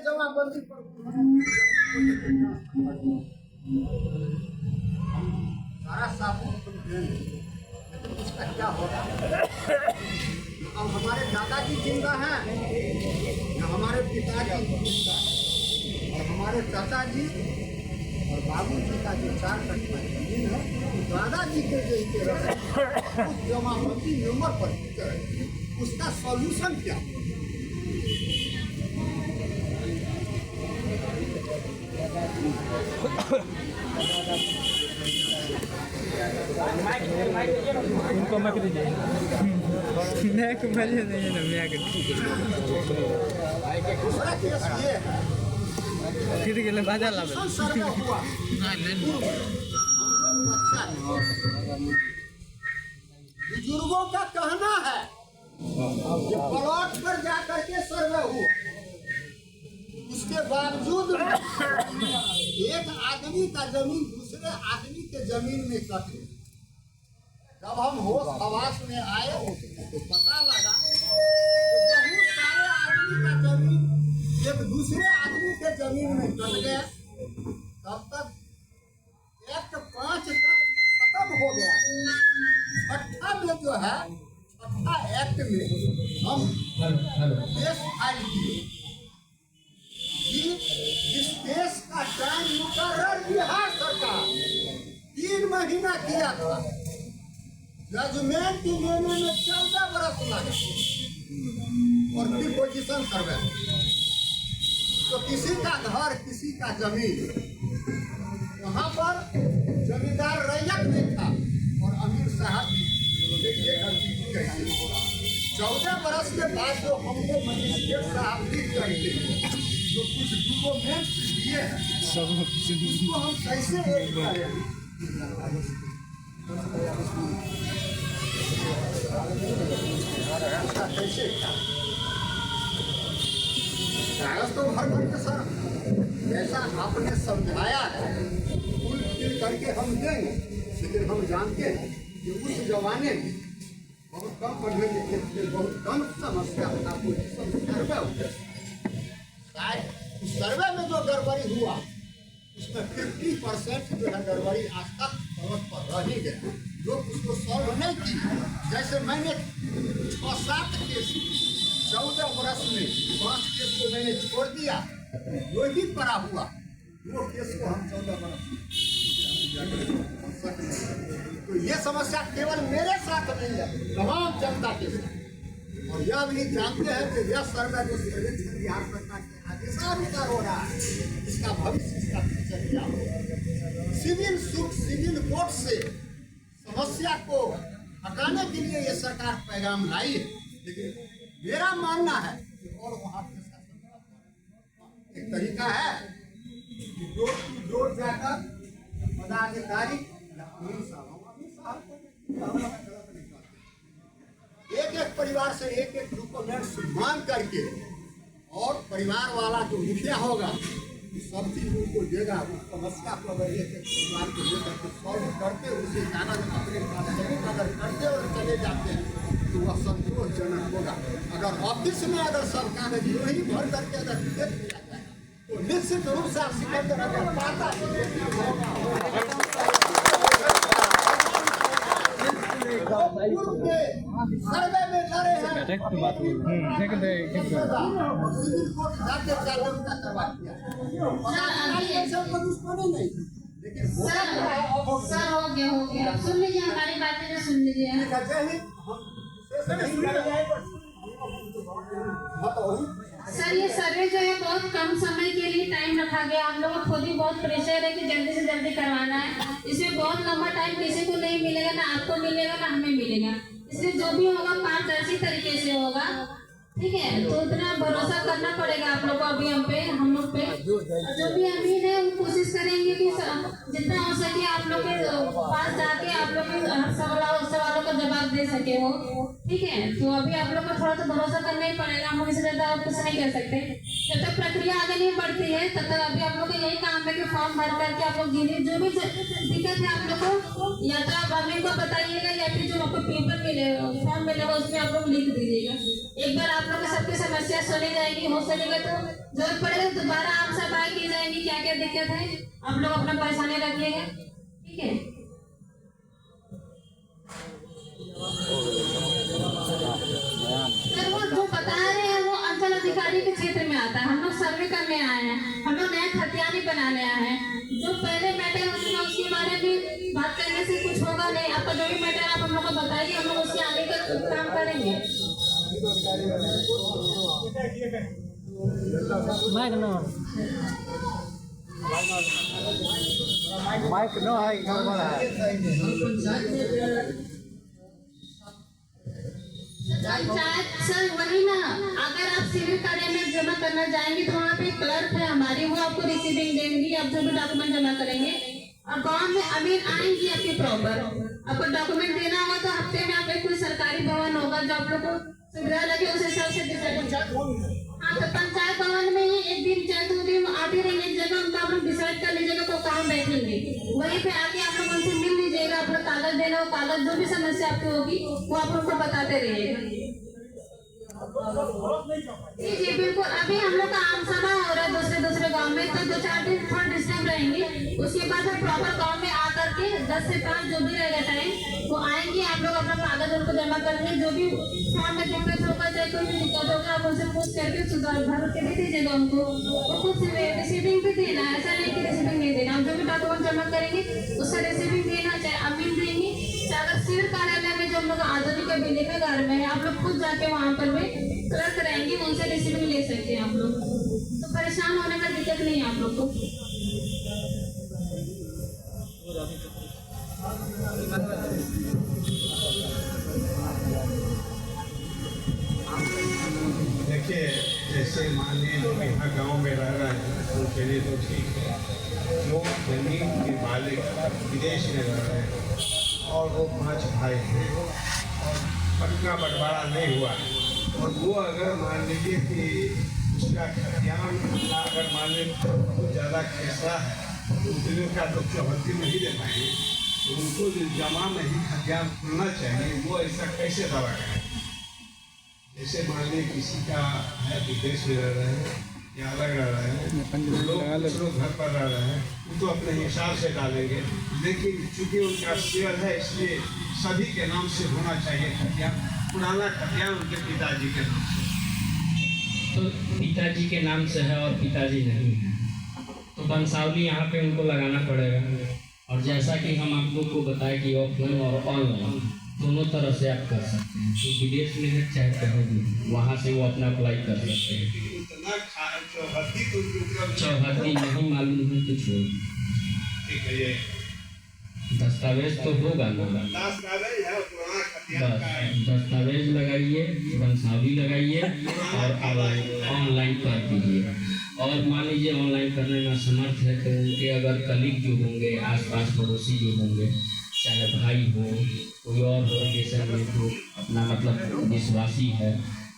जमाबंदी पर सारा साबुन तुम देंगे, लेकिन इसका क्या होगा? अब हमारे दादाजी जिंदा हैं, न हमारे पिताजी जिंदा हैं, और हमारे चाचा जी और बाबूजी का जो 4 कट्ठा जमीन है, दादाजी के जो उस जमाबंदी नंबर पर उसका सॉल्यूशन क्या? उनको मैं दीजिए मैं मजे नहीं है ना मैं दूसरा केस ये है, फिर के लिए बाजार ला सर्वे हुआ, बुजुर्गों का कहना है कि प्लॉट पर जाकर के सर्वे हुआ, उसके बावजूद एक आदमी का जमीन दूसरे आदमी के जमीन में कटे। जब हम होश हवास में आए तो पता लगा कि बहुत सारे आदमी का जमीन एक दूसरे आदमी के जमीन में कट गया। तब तक एक्ट 5 तक खत्म हो गया। छठा में जो है, छठा एक्ट में हम केस फाइल किए। इस केस का टाइम मुकर्रर बिहार सरकार 3 महीना किया था। जजमेंट लेने में 14 बरस लगा और डिपोजिशन सर्वे। तो किसी का घर, किसी का जमीन, वहाँ पर जमींदार रैयत भी था और अमीर साहब भी। देखिए गलती की कैसे 14 बरस के बाद जो हमको मजिस्ट्रेट साहब लिख करके जो कुछ डॉक्यूमेंट्स दिए हैं, उसको हम कैसे एक करें? कैसे कागज तो भर करके सर जैसा आपने समझाया है फुल फिल करके हम देंगे, लेकिन हम जानते हैं कि उस जमाने में बहुत कम पढ़ने लिखे थे, बहुत कम समस्या था। सर्वे हुआ, शायद उस सर्वे में जो गड़बड़ी हुआ उसमें 50% जो है गड़बड़ी आज तक तौर पर रह ही गया। लोग उसको सॉल्व नहीं किए। जैसे मैंने 6-7 केस 14 बरस में 5 केस को मैंने छोड़ दिया, वो ही पड़ा हुआ। 2 केस को हम 14 बरस में। तो ये समस्या केवल मेरे साथ नहीं है, तमाम जनता के साथ। और यह भी जानते हैं कि यह सर्वे जो बिहार सरकार के आदेशानुसार हो रहा है, इसका भविष्य, इसका फ्यूचर क्या होगा? सिविल कोर्ट से समस्या को हटाने के लिए ये सरकार पैगाम लाई है, लेकिन मेरा मानना है कि और वहाँ एक तरीका है कि डोर टू डोर जाकर पदाधिकारी एक परिवार से एक डॉक्यूमेंट्स मांग करके, और परिवार वाला जो मुखिया होगा सब चीज उनको देगा। उस समस्या को अगर एक परिवार को लेकर के सॉल्व करते, उसे कागज अपने पास सबूत अगर करते और चले जाते हैं तो वह संतोषजनक होगा। अगर ऑफिस में अगर सब कागज वही भर करके अगर दे दिया जाए तो निश्चित रूप से सिकंदर अगर पाता सर्वे में लड़े हैं, सिविल कोर्ट जाके जागरूकता करवा दिया, लेकिन हो गया सुन लीजिए, हमारी बातें जो सुन लीजिए। सर ये सर्वे जो है बहुत कम समय के लिए टाइम रखा गया। हम लोग को खुद ही बहुत प्रेशर है कि जल्दी से जल्दी करवाना है। इसमें बहुत लंबा टाइम किसी को नहीं मिलेगा, ना आपको मिलेगा ना हमें मिलेगा। इसलिए जो भी होगा पारदर्शी तरीके से होगा, ठीक है? तो उतना भरोसा करना पड़ेगा आप लोग को अभी हम लोग पे। जो भी अमीन है वो कोशिश करेंगे कि जितना हो सके आप लोग के पास जाके आप लोग के सवालों का जवाब दे सके वो, ठीक है? तो अभी आप लोग को थोड़ा सा भरोसा करना ही पड़ेगा, हम इससे ज्यादा कुछ नहीं कह सकते। जब तक प्रक्रिया आगे नहीं बढ़ती है तब तक अभी आप लोग का यही काम है कि फॉर्म भर करके आप लोग जो भी दिक्कत है आप लोग को या तो आप हमें को बताइएगा या फिर जो आपको पेपर मिलेगा फॉर्म मिलेगा उसमें आप लोग लिख दीजिएगा। एक बार आप लोग की सबकी समस्या सुनी जाएगी, हो सकेगा तो जरूरत पड़ेगा दोबारा आप सफाई की जाएगी क्या क्या दिक्कत है आप लोग अपना परेशानी रखिएगा, ठीक है। सर वो जो बता रहे हैं वो अंचल अधिकारी के क्षेत्र में आता है, हम लोग सर्वे करने आए हैं, हम लोग नया खतियानी बनाने आए हैं। जो पहले मैटर होगा उसके बारे में बात करने से कुछ होगा नहीं, आपका जो भी मैटर आप हम लोग को बताइए, हम लोग उसके आगे का काम करेंगे। माइक नो है गड़बड़ है। पंचायत सर वही ना, अगर आप सिविल कार्य में जमा करना जाएंगे तो वहाँ पे क्लर्क है हमारी, वो आपको रिसीविंग देंगी, आप जो भी डॉक्यूमेंट जमा करेंगे। और गांव में अमीर आएंगी आपके प्रॉपर, आपको डॉक्यूमेंट देना होगा तो हफ्ते में आप कोई सरकारी भवन होगा जो आप लोग को सुविधा लगे उस हिसाब से डिसाइड। हाँ तो पंचायत भवन में ही एक दिन चाहे 2 दिन आती रही एक जगह उनका आप लोग डिसाइड कर लीजिएगा तो कहाँ बैठेंगे, वहीं पे आके आप लोग उनसे मिल लीजिएगा, आप लोग कागज देना हो कागज जो भी समस्या आपकी होगी वो आप लोग को बताते रहिएगा। जी जी बिल्कुल, अभी हम लोग का आम सभा हो रहा है दूसरे गांव में, तो 2-4 दिन थोड़ा डिस्टर्ब रहेंगे, उसके बाद हम प्रॉपर गांव में आकर के 10 से 5 जो भी रहेगा टाइम वो आएंगे, आप लोग अपना कागज उनको जमा करेंगे, जो भी फॉर्म में दिक्कत होगा चाहे कोई भी दिक्कत होगा आप उनसे पूछ करके सुधार भर के दे दीजिएगा उनको, वो खुद रिसीविंग भी देना है, ऐसा नहीं कि रिसीविंग नहीं देना, आप जो भी डॉक्यूमेंट जमा करेंगे उसका रिसीविंग देना, चाहे अमीन देंगे अगर सिविल कार्यालय में जो हम लोग आधुनिक बिल्डिंग में घर में है आप लोग खुद जाके वहाँ पर भी क्लर्क रहेंगे उनसे रिसीविंग ले सकते हैं आप लोग, तो परेशान होने का दिक्कत नहीं है आप लोग को। देखिए जैसे मान लीजिए लोग यहाँ गाँव में रह रहे हैं उनके लिए तो ठीक है, जो जमीन के मालिक विदेश में रह रहे हैं और वो 5 भाई हैं और पटना बंटवारा नहीं हुआ और वो अगर मान लीजिए कि उसका खतियान अगर मान लीजिए कुछ ज़्यादा खिस्सा है तो उतने का तो चौहत्ती नहीं दे पाएंगे, तो उनको जो जमा में ही खतियान खुलना चाहिए, वो ऐसा कैसे दावा करें। जैसे मान लीजिए किसी का है विदेश में रह रहे हैं या अलग रह रहे हैं, लोग घर पर रह रहे हैं वो तो अपने हिसाब से डालेंगे, लेकिन चूंकि उनका शेयर है इसलिए सभी के नाम से होना चाहिए खतियान, पुराना खतियान उनके पिताजी के नाम से। तो पिताजी के नाम से है और पिताजी नहीं है तो वंशावली यहाँ पे उनको लगाना पड़ेगा। और जैसा कि हम आप लोग को बताएं कि ऑफलाइन और ऑनलाइन दोनों तरह से आप कर सकते हैं, तो विदेश में है चाहे कहीं भी वहाँ से वो अपना अप्लाई कर सकते हैं। चौहत्ती नहीं मालूम है कुछ हो, ठीक है, ये दस्तावेज तो होगा ना, दस्तावेज लगाइए, वंशावली लगाइए और ऑनलाइन कर दीजिए। और मान लीजिए ऑनलाइन करने में समर्थ है तो उनके अगर कलीग जो होंगे आसपास पड़ोसी जो होंगे चाहे भाई हो कोई और हो जैसे में जो अपना मतलब विश्वासी है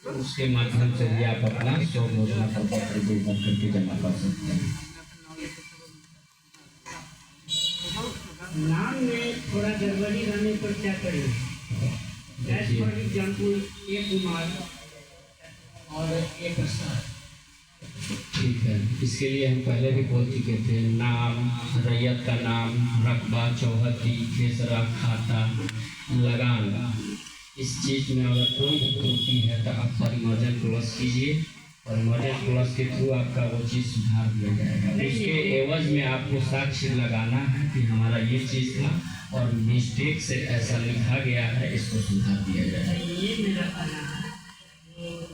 तो उसके माध्यम से भी आप अपना शौक घोषणा पत्र करके जमा कर सकते हैं। नाम में थोड़ा गड़बड़ी रहने पर क्या करें? फॉर एग्जाम्पल ए कुमार और ए प्रसाद। ठीक है, इसके लिए हम पहले भी बोल चुके थे, नाम, रैयत का नाम, रकबा, चौहत्ती, खेसरा, खाता, लगान, इस चीज़ में अगर कोई भी त्रुटि है तो आप परिमार्जन क्लॉज कीजिए, परिमार्जन क्लॉज के थ्रू आपका वो चीज़ सुधार दिया जाएगा। उसके एवज में आपको साक्ष्य लगाना है कि हमारा ये चीज़ था और मिस्टेक से ऐसा लिखा गया है, इसको सुधार दिया जाएगा। ये मेरा कहना है,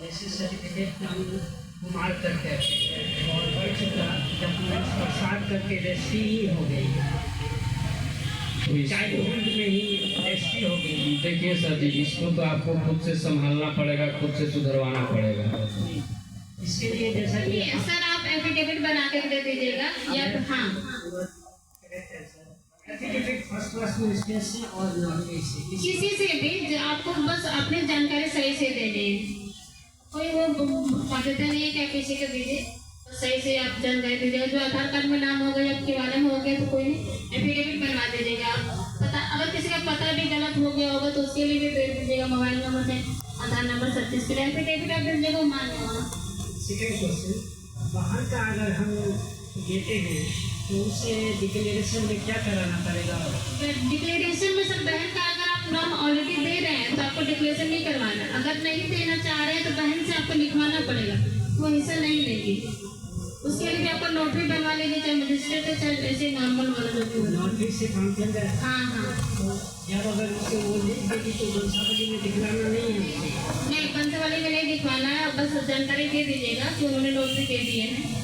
ऐसे सर्टिफिकेट कुमार करके और बर्थ का डॉक्यूमेंट प्रसाद करके रजिस्ट्री ही हो गई, चाइल्डहुड में ही रजिस्ट्री हो गई। देखिए सर जी, इसको तो आपको खुद से संभालना पड़ेगा, खुद से सुधरवाना पड़ेगा। इसके लिए जैसा कि सर आप एफिडेविट बना के दे दीजिएगा या तो हाँ सर्टिफिकेट फर्स्ट क्लास में स्टेज से और नॉर्मल से किसी से भी जो आपको बस अपनी जानकारी सही से देनी है। कोई वो बाध्यता नहीं है कि आप किसी को दीजिए, तो सही से आप जानकारी दीजिएगा। जो आधार कार्ड में नाम होगा या आपके वाले में हो गया तो कोई नहीं, एफिडेविट बनवा दीजिएगा आप। पता अगर किसी का पता भी गलत हो गया होगा तो उसके लिए भी दे दीजिएगा, मोबाइल नंबर से आधार नंबर सब चीज़ के लिए एफिडेविट आप दीजिएगा, वो मान लेगा। सेकेंड क्वेश्चन, बाहर का अगर हम देते हैं तो उससे डिक्लेरेशन में क्या कराना पड़ेगा? डिक्लेरेशन में सब बहन का अगर आप नाम ऑलरेडी दे रहे हैं तो आपको डिक्लेरेशन नहीं करवाना। अगर नहीं देना चाह रहे हैं तो बहन से आपको लिखवाना पड़ेगा, वो हिस्सा नहीं लेगी। उसके लिए भी आपको नोटरी बनवा लीजिए, चाहे मजिस्ट्रेट है चाहे ऐसे नॉर्मल वाला जो भी हो। नोटरी से काम चल रहा है? हाँ हाँ। तो यार अगर उसको वो लिख देगी तो बंसावली में दिखलाना नहीं है मुझे? नहीं, बंसावली में नहीं दिखवाना है, बस जानकारी दे दीजिएगा कि उन्होंने नोटरी दे दिए हैं।